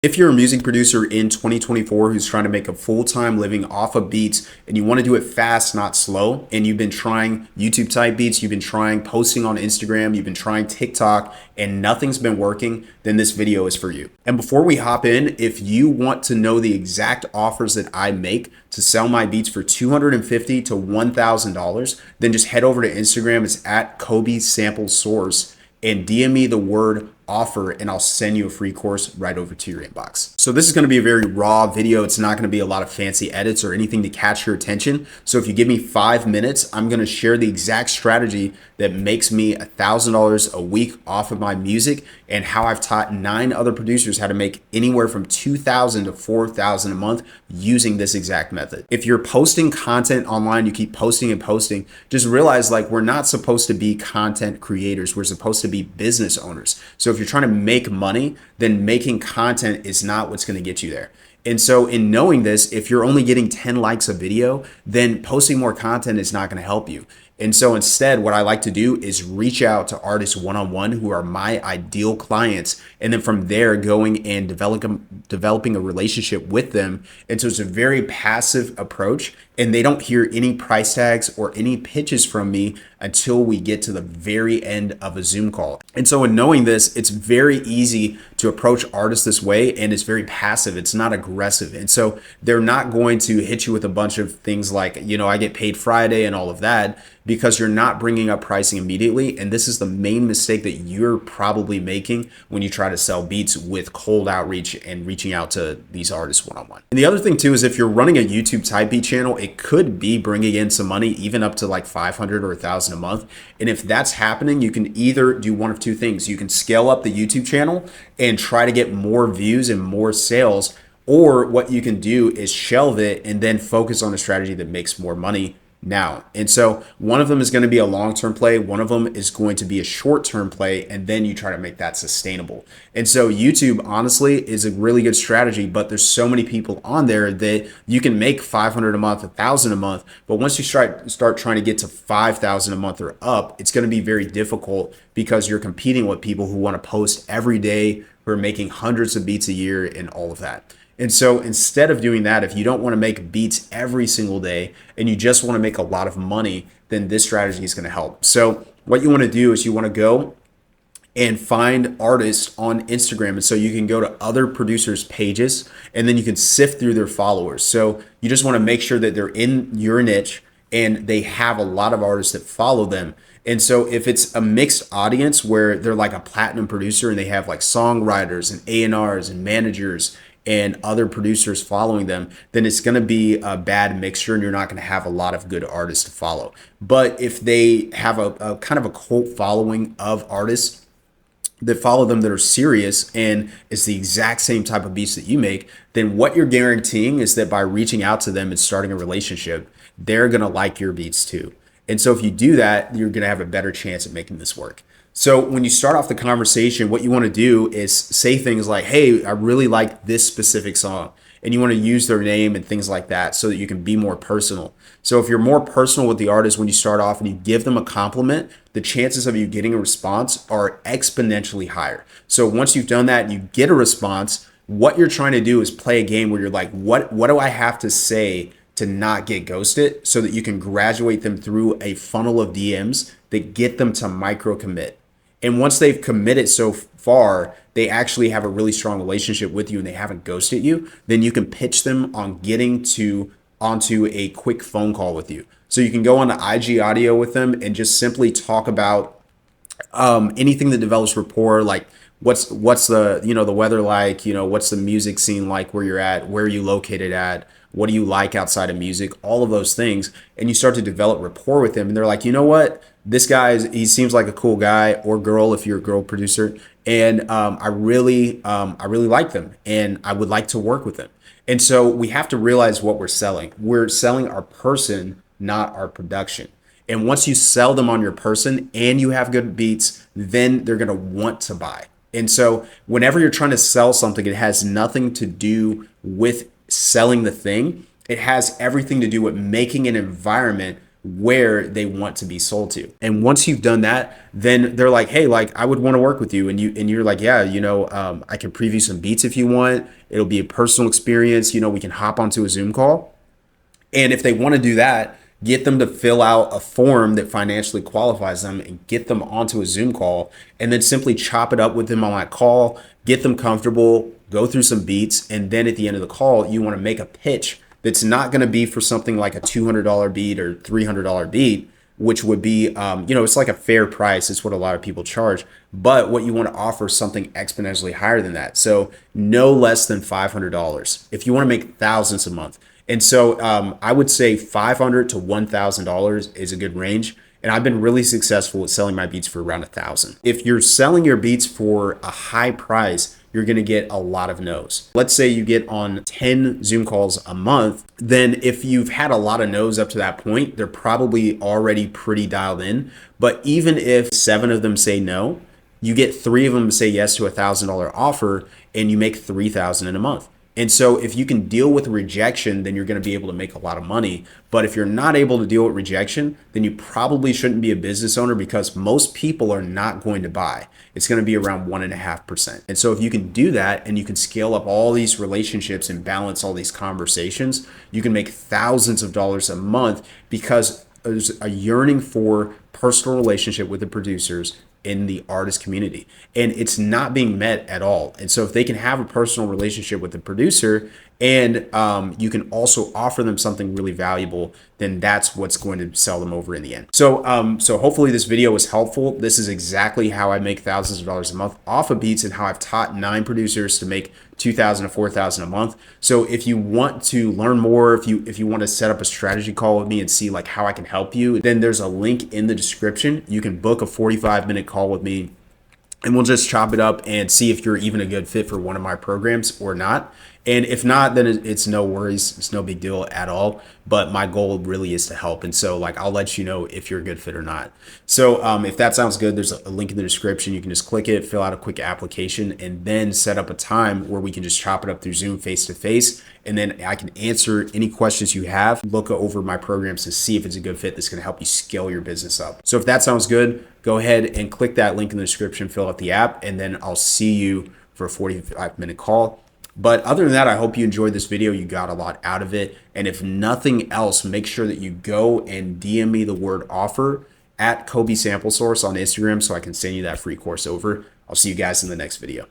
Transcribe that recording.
If you're a music producer in 2024 who's trying to make a full-time living off of beats and you want to do it fast, not slow, and you've been trying YouTube type beats, you've been trying posting on Instagram, you've been trying TikTok, and nothing's been working, then this video is for you. And before we hop in, if you want to know the exact offers that I make to sell my beats for $250 to $1,000, then just head over to Instagram. It's at Kobe Sample Source and DM me the word offer and I'll send you a free course right over to your inbox. So this is going to be a very raw video. It's not going to be a lot of fancy edits or anything to catch your attention. So if you give me 5 minutes, I'm going to share the exact strategy that makes me $1,000 a week off of my music and how I've taught 9 other producers how to make anywhere from $2,000 to $4,000 a month using this exact method. If you're posting content online, you keep posting and posting, just realize like we're not supposed to be content creators. We're supposed to be business owners. So if you're trying to make money, then making content is not what's going to get you there. And so in knowing this, if you're only getting 10 likes a video, then posting more content is not going to help you. And so instead, what I like to do is reach out to artists one-on-one who are my ideal clients. And then from there, going and developing a relationship with them. And so it's a very passive approach. And they don't hear any price tags or any pitches from me until we get to the very end of a Zoom call. And so in knowing this, it's very easy to approach artists this way, and it's very passive. It's not aggressive. And so they're not going to hit you with a bunch of things like, I get paid Friday and all of that, because you're not bringing up pricing immediately. And this is the main mistake that you're probably making when you try to sell beats with cold outreach and reaching out to these artists one-on-one. And the other thing too is if you're running a YouTube type beat channel, it could be bringing in some money, even up to like 500 or 1,000 a month. And if that's happening, you can either do one of two things. You can scale up the YouTube channel and try to get more views and more sales, or what you can do is shelve it and then focus on a strategy that makes more money now. And so one of them is going to be a long-term play. One of them is going to be a short-term play. And then you try to make that sustainable. And so YouTube honestly is a really good strategy, but there's so many people on there that you can make 500 a month, 1,000 a month. But once you start trying to get to 5,000 a month or up, it's going to be very difficult because you're competing with people who want to post every day, who are making hundreds of beats a year and all of that. And so instead of doing that, if you don't want to make beats every single day and you just want to make a lot of money, then this strategy is going to help. So what you want to do is you want to go and find artists on Instagram. And so you can go to other producers' pages and then you can sift through their followers. So you just want to make sure that they're in your niche and they have a lot of artists that follow them. And so if it's a mixed audience where they're like a platinum producer and they have like songwriters and A&Rs and managers and other producers following them, then it's going to be a bad mixture and you're not going to have a lot of good artists to follow. But if they have a kind of a cult following of artists that follow them that are serious and it's the exact same type of beats that you make, then what you're guaranteeing is that by reaching out to them and starting a relationship, they're going to like your beats too. And so if you do that, you're going to have a better chance at making this work. So when you start off the conversation, what you want to do is say things like, hey, I really like this specific song. And you want to use their name and things like that so that you can be more personal. So if you're more personal with the artist when you start off and you give them a compliment, the chances of you getting a response are exponentially higher. So once you've done that and you get a response, what you're trying to do is play a game where you're like, what do I have to say to not get ghosted, so that you can graduate them through a funnel of DMs that get them to micro commit. And once they've committed so far, they actually have a really strong relationship with you and they haven't ghosted you, then you can pitch them on getting onto a quick phone call with you. So you can go on to IG audio with them and just simply talk about anything that develops rapport, like what's the, the weather like, what's the music scene like where you're at, where are you located at, what do you like outside of music, all of those things. And you start to develop rapport with them and they're like, you know what? This guy, he seems like a cool guy or girl if you're a girl producer. And I really like them and I would like to work with them. And so we have to realize what we're selling. We're selling our person, not our production. And once you sell them on your person and you have good beats, then they're going to want to buy. And so whenever you're trying to sell something, it has nothing to do with selling the thing. It has everything to do with making an environment where they want to be sold to. And once you've done that, then they're like, hey, like I would want to work with you. And you're like, yeah, I can preview some beats if you want. It'll be a personal experience. We can hop onto a Zoom call. And if they want to do that, get them to fill out a form that financially qualifies them and get them onto a Zoom call, and then simply chop it up with them on that call, get them comfortable, go through some beats. And then at the end of the call, you want to make a pitch that's not going to be for something like a $200 beat or $300 beat, which would be, it's like a fair price. It's what a lot of people charge. But what you want to offer is something exponentially higher than that. So no less than $500 if you want to make thousands a month. And so I would say $500 to $1,000 is a good range. And I've been really successful with selling my beats for around $1,000. If you're selling your beats for a high price, you're going to get a lot of no's. Let's say you get on 10 Zoom calls a month. Then if you've had a lot of no's up to that point, they're probably already pretty dialed in. But even if 7 of them say no, you get 3 of them to say yes to $1,000 offer, and you make $3,000 in a month. And so if you can deal with rejection, then you're going to be able to make a lot of money. But if you're not able to deal with rejection, then you probably shouldn't be a business owner, because most people are not going to buy. It's going to be around 1.5%. And so if you can do that and you can scale up all these relationships and balance all these conversations, you can make thousands of dollars a month, because there's a yearning for personal relationship with the producers in the artist community, and it's not being met at all. And so if they can have a personal relationship with the producer, and you can also offer them something really valuable, then that's what's going to sell them over in the end. So hopefully this video was helpful. This is exactly how I make thousands of dollars a month off of beats, and how I've taught 9 producers to make $2,000 to $4,000 a month. So if you want to learn more, if you want to set up a strategy call with me and see like how I can help you, then there's a link in the description. You can book a 45-minute call with me, and we'll just chop it up and see if you're even a good fit for one of my programs or not. And if not, then it's no worries. It's no big deal at all. But my goal really is to help. And so like, I'll let you know if you're a good fit or not. So if that sounds good, there's a link in the description. You can just click it, fill out a quick application, and then set up a time where we can just chop it up through Zoom face to face. And then I can answer any questions you have, look over my programs to see if it's a good fit that's going to help you scale your business up. So if that sounds good, go ahead and click that link in the description, fill out the app, and then I'll see you for a 45-minute call. But other than that, I hope you enjoyed this video. You got a lot out of it. And if nothing else, make sure that you go and DM me the word offer at Kobe Sample Source on Instagram so I can send you that free course over. I'll see you guys in the next video.